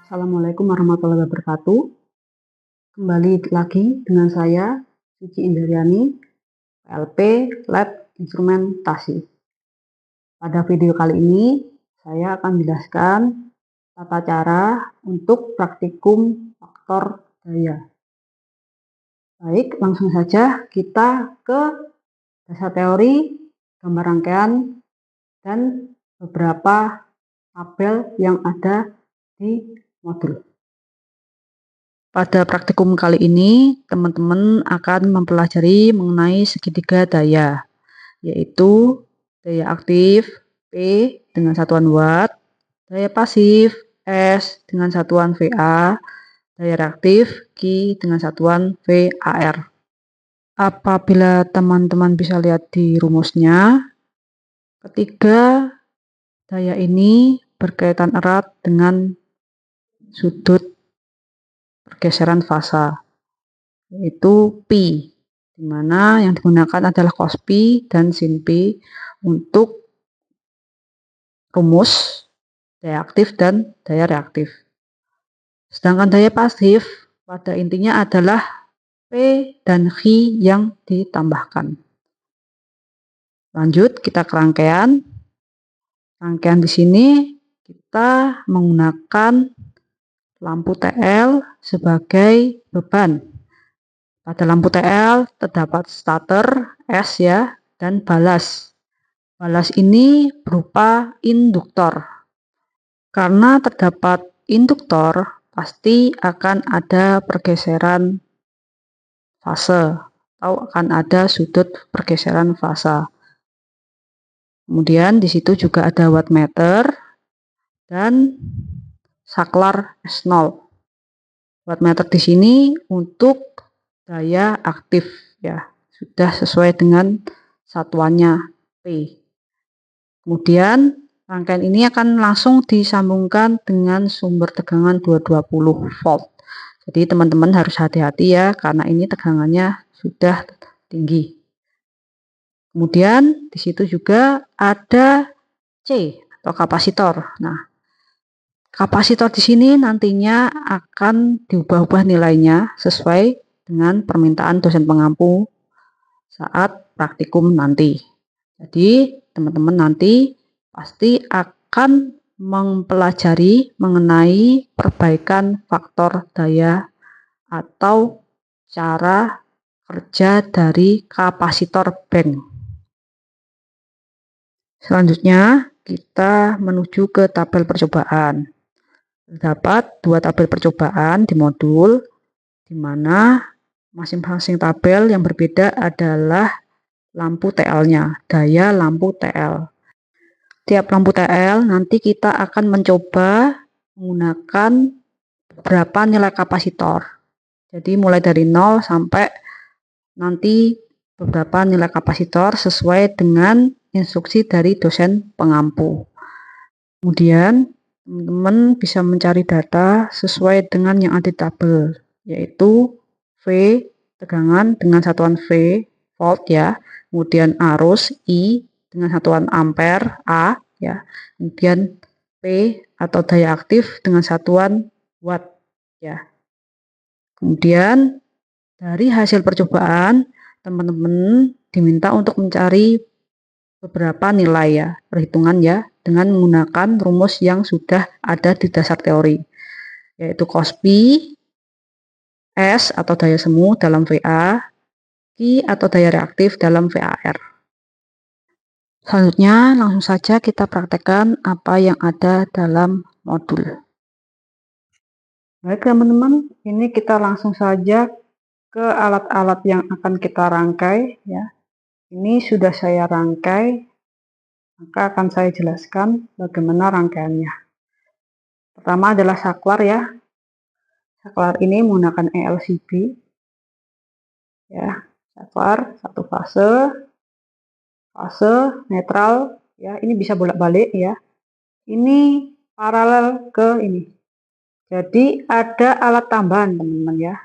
Assalamualaikum warahmatullahi wabarakatuh. Kembali lagi dengan saya, Cici Indaryani, PLP Lab Instrumentasi. Pada video kali ini, saya akan menjelaskan tata cara untuk praktikum faktor daya. Baik, langsung saja kita ke dasar teori, gambar rangkaian, dan beberapa tabel yang ada di modul. Pada praktikum kali ini, teman-teman akan mempelajari mengenai segitiga daya, yaitu daya aktif P dengan satuan watt, daya pasif S dengan satuan VA, daya reaktif Q dengan satuan VAR. Apabila teman-teman bisa lihat di rumusnya, ketiga daya ini berkaitan erat dengan sudut pergeseran fasa, yaitu pi, di mana yang digunakan adalah cos pi dan sin pi untuk rumus daya aktif dan daya reaktif. Sedangkan daya pasif pada intinya adalah P dan Q yang ditambahkan. Lanjut kita ke rangkaian. Rangkaian di sini kita menggunakan lampu TL sebagai beban. Pada lampu TL terdapat starter S ya dan balas. Balas ini berupa induktor. Karena terdapat induktor, pasti akan ada pergeseran fase atau akan ada sudut pergeseran fasa. Kemudian di situ juga ada wattmeter dan saklar S0. Wattmeter di sini untuk daya aktif ya, sudah sesuai dengan satuannya P. Kemudian rangkaian ini akan langsung disambungkan dengan sumber tegangan 220 volt. Jadi teman-teman harus hati-hati ya, karena ini tegangannya sudah tinggi. Kemudian di situ juga ada C atau kapasitor. Nah, kapasitor di sini nantinya akan diubah-ubah nilainya sesuai dengan permintaan dosen pengampu saat praktikum nanti. Jadi teman-teman nanti pasti akan mempelajari mengenai perbaikan faktor daya atau cara kerja dari kapasitor bank. Selanjutnya kita menuju ke tabel percobaan. Terdapat dua tabel percobaan di modul, di mana masing-masing tabel yang berbeda adalah lampu TL-nya, daya lampu TL. Tiap lampu TL nanti kita akan mencoba menggunakan beberapa nilai kapasitor. Jadi mulai dari 0 sampai nanti beberapa nilai kapasitor sesuai dengan instruksi dari dosen pengampu. Kemudian teman-teman bisa mencari data sesuai dengan yang ada di tabel, yaitu V tegangan dengan satuan V volt ya, kemudian arus I dengan satuan ampere A ya, kemudian P atau daya aktif dengan satuan watt ya. Kemudian dari hasil percobaan teman-teman diminta untuk mencari beberapa nilai ya, perhitungan ya, dengan menggunakan rumus yang sudah ada di dasar teori, yaitu cos pi, S atau daya semu dalam VA, Q atau daya reaktif dalam VAR. Selanjutnya langsung saja kita praktekkan apa yang ada dalam modul. Baik teman-teman, ini kita langsung saja ke alat-alat yang akan kita rangkai ya. Ini sudah saya rangkai, maka akan saya jelaskan bagaimana rangkaiannya. Pertama adalah saklar ya. Saklar ini menggunakan ELCB ya. Saklar satu fase, fase netral ya. Ini bisa bolak-balik ya. Ini paralel ke ini. Jadi ada alat tambahan teman-teman ya.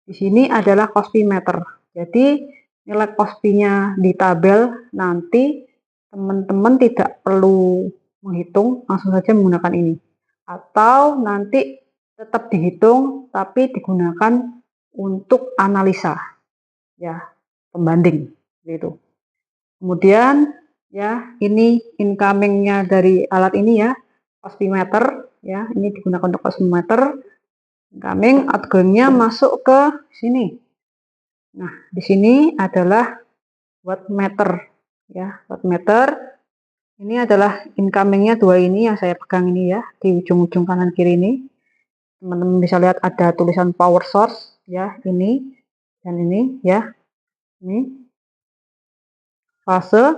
Di sini adalah cos pi meter. Jadi nilai cos pi-nya di tabel nanti teman-teman tidak perlu menghitung, langsung saja menggunakan ini. Atau nanti tetap dihitung, tapi digunakan untuk analisa, ya, pembanding, gitu. Kemudian, ya, ini incomingnya dari alat ini ya, oximeter, ya, ini digunakan untuk oximeter. Incoming, outgoingnya masuk ke sini. Nah, di sini adalah wattmeter, ya, wattmeter. Ini adalah incomingnya dua ini yang saya pegang ini ya, di ujung-ujung kanan kiri ini. Teman-teman bisa lihat ada tulisan power source ya, ini dan ini ya. Ini fase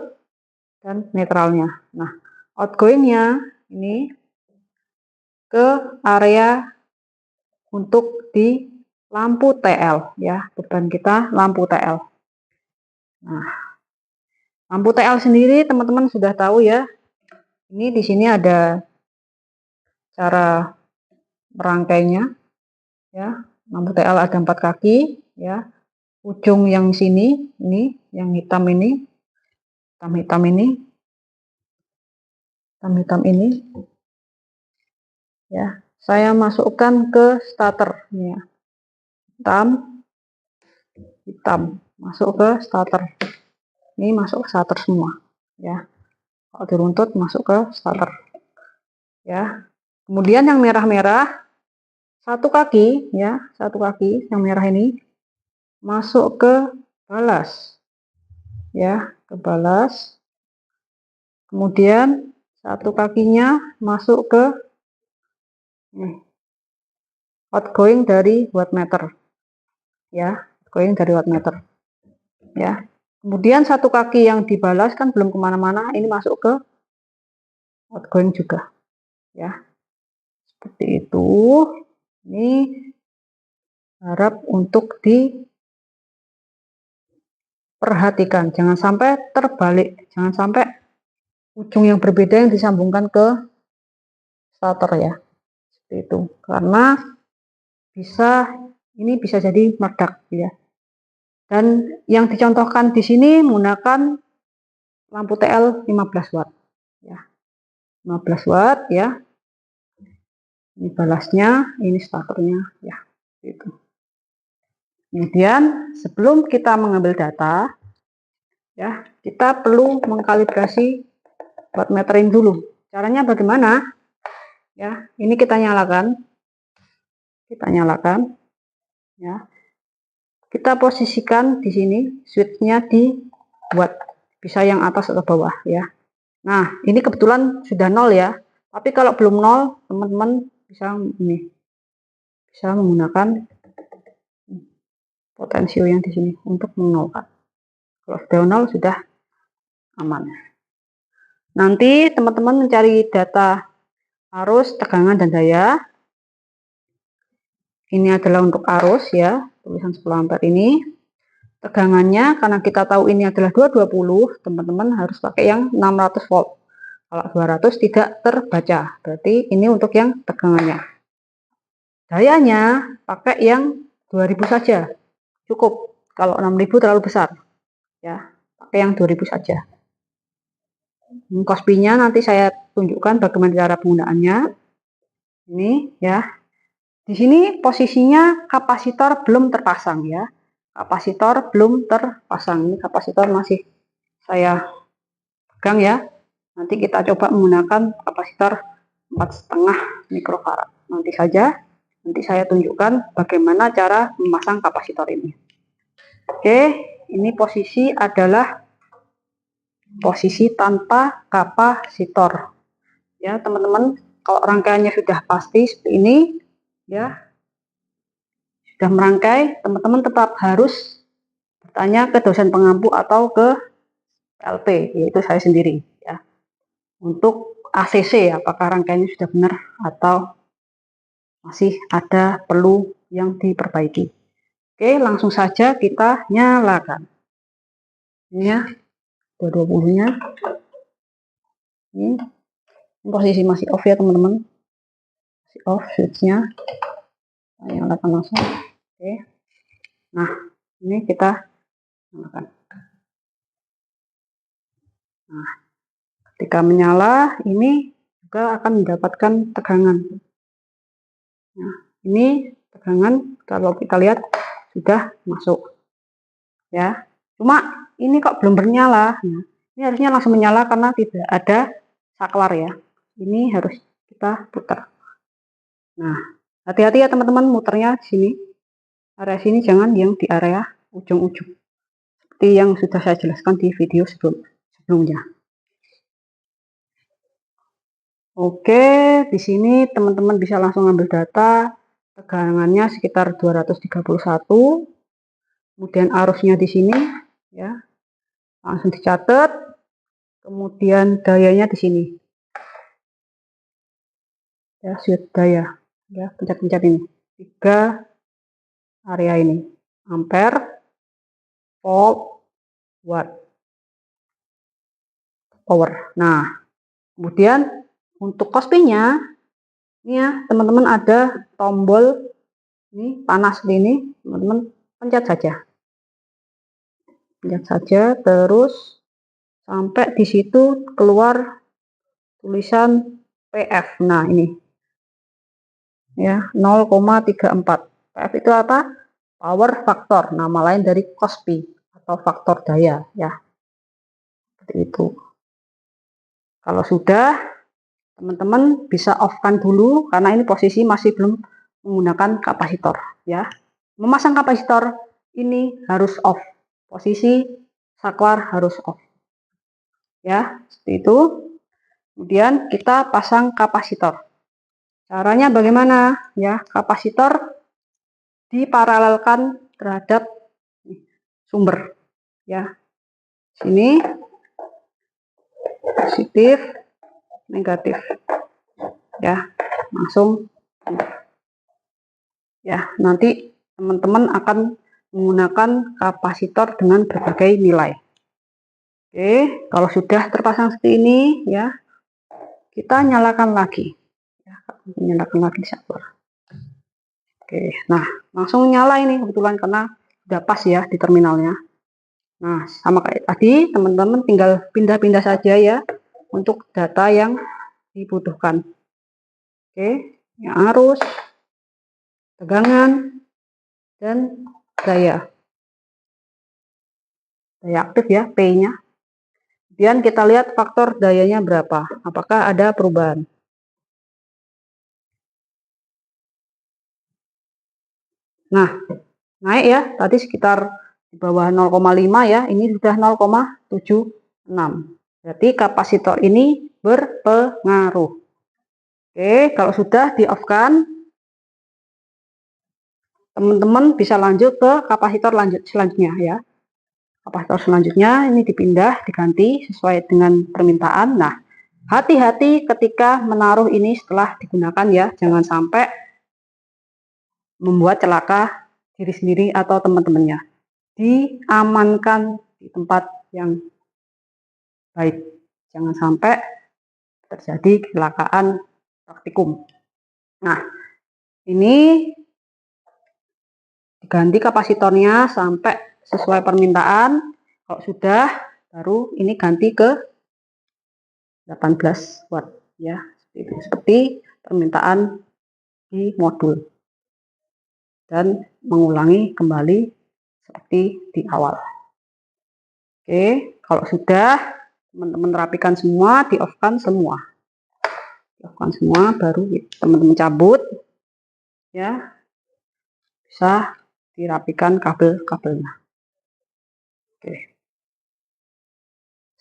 dan netralnya. Nah, outgoingnya ini ke area untuk di lampu TL ya, beban kita lampu TL. Nah, lampu TL sendiri teman-teman sudah tahu ya. Ini di sini ada cara merangkainya ya. Lampu TL ada 4 kaki ya. Ujung yang sini ini yang hitam ini, hitam ini ya. Saya masukkan ke starter ya. Hitam masuk ke starter. Ini masuk ke starter semua ya. Kalau diruntut masuk ke starter ya. Kemudian yang merah-merah satu kaki ya, satu kaki yang merah ini masuk ke balas ya, ke balas. Kemudian satu kakinya masuk ke outgoing dari wattmeter ya, outgoing dari wattmeter ya. Kemudian satu kaki yang dibalas kan belum kemana-mana, ini masuk ke outgoing juga ya, seperti itu. Ini harap untuk diperhatikan, jangan sampai terbalik, jangan sampai ujung yang berbeda yang disambungkan ke starter ya, seperti itu, karena ini bisa jadi meledak ya. Dan yang dicontohkan di sini menggunakan lampu TL 15 watt ya, 15 watt ya. Ini balasnya, ini starternya ya, itu. Kemudian sebelum kita mengambil data ya, kita perlu mengkalibrasi wattmetering dulu. Caranya bagaimana? Ya, ini kita nyalakan ya. Kita posisikan di sini switchnya di watt, bisa yang atas atau bawah ya. Nah, ini kebetulan sudah 0 ya. Tapi kalau belum 0, teman-teman bisa menggunakan potensio yang di sini untuk menolkan. Kalau sudah 0 sudah aman. Nanti teman-teman mencari data arus, tegangan, dan daya. Ini adalah untuk arus ya, tulisan 10 ampere ini. Tegangannya karena kita tahu ini adalah 220, teman-teman harus pakai yang 600 volt. Kalau 200 tidak terbaca, berarti ini untuk yang tegangannya. Dayanya pakai yang 2000 saja, cukup. Kalau 6000 terlalu besar ya, pakai yang 2000 saja. Kospinya nanti saya tunjukkan bagaimana cara penggunaannya. Ini ya. Di sini posisinya kapasitor belum terpasang ya. Kapasitor belum terpasang. Ini kapasitor masih saya pegang ya. Nanti kita coba menggunakan kapasitor 4,5 mikrofarad. Nanti saya tunjukkan bagaimana cara memasang kapasitor ini. Oke, ini posisi adalah posisi tanpa kapasitor. Ya, teman-teman, kalau rangkaiannya sudah pasti seperti ini, ya, sudah merangkai, teman-teman tetap harus bertanya ke dosen pengampu atau ke PLP, yaitu saya sendiri, ya, untuk ACC, apakah rangkaiannya sudah benar atau masih ada perlu yang diperbaiki. Oke, langsung saja kita nyalakan. Ini ya, 220-nya. Ini posisi masih off ya teman-teman, masih off switchnya. Saya nyalakan langsung. Oke, nah ini kita nyalakan. Nah, ketika menyala ini juga akan mendapatkan tegangan. Nah, Ini tegangan kalau kita lihat sudah masuk ya. Cuma ini kok belum bernyala. Nah, ini harusnya langsung menyala karena tidak ada saklar ya. Ini harus kita putar. Nah, hati-hati ya teman-teman muternya di sini. Area sini jangan yang di area ujung-ujung. Seperti yang sudah saya jelaskan di video sebelumnya. Oke, di sini teman-teman bisa langsung ambil data. Tegangannya sekitar 231. Kemudian arusnya di sini ya. Langsung dicatat. Kemudian dayanya di sini. Ya, sudut daya. Ya, pencet-pencet ini. 3 area ini. Ampere, volt, watt, power. Nah, kemudian untuk cosp-nya ini ya, teman-teman ada tombol ini panas ini, teman-teman pencet saja. Pencet saja terus sampai di situ keluar tulisan PF. Nah, ini. Ya, 0,34. PF itu apa? Power factor, nama lain dari cosp atau faktor daya ya. Seperti itu. Kalau sudah, teman-teman bisa off-kan dulu karena ini posisi masih belum menggunakan kapasitor ya. Memasang kapasitor ini harus off. Posisi saklar harus off. Ya, seperti itu. Kemudian kita pasang kapasitor. Caranya bagaimana? Ya, kapasitor diparalelkan terhadap sumber ya. Sini positif, negatif. Ya, langsung ya, nanti teman-teman akan menggunakan kapasitor dengan berbagai nilai. Oke, kalau sudah terpasang seperti ini ya, kita nyalakan lagi. Ya, nyalakan lagi saklar. Oke, nah langsung nyala ini kebetulan karena sudah pas ya di terminalnya. Nah, sama kayak tadi, teman-teman tinggal pindah-pindah saja ya untuk data yang dibutuhkan. Oke, yang arus, tegangan, dan daya. Daya aktif ya, P-nya. Kemudian kita lihat faktor dayanya berapa. Apakah ada perubahan? Nah, naik ya, tadi sekitar di bawah 0,5 ya, ini sudah 0,76. Berarti kapasitor ini berpengaruh. Oke, kalau sudah di off-kan, teman-teman bisa lanjut ke kapasitor selanjutnya ya. Kapasitor selanjutnya ini dipindah, diganti sesuai dengan permintaan. Nah, hati-hati ketika menaruh ini setelah digunakan ya, jangan sampai membuat celaka diri sendiri atau teman-temannya. Diamankan di tempat yang baik. Jangan sampai terjadi kecelakaan praktikum. Nah, ini diganti kapasitornya sampai sesuai permintaan. Kalau sudah, baru ini ganti ke 18 watt ya. Seperti permintaan di modul. Dan mengulangi kembali seperti di awal. Oke, kalau sudah teman-teman rapikan semua, di off-kan semua. Di off-kan semua, baru teman-teman cabut ya. Bisa dirapikan kabel-kabelnya. Oke.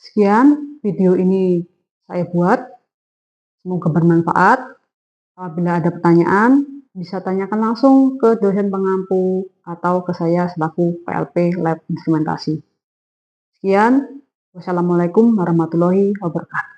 Sekian video ini saya buat. Semoga bermanfaat. Apabila ada pertanyaan, bisa tanyakan langsung ke dosen pengampu atau ke saya selaku PLP Lab Instrumentasi. Sekian. Wassalamualaikum warahmatullahi wabarakatuh.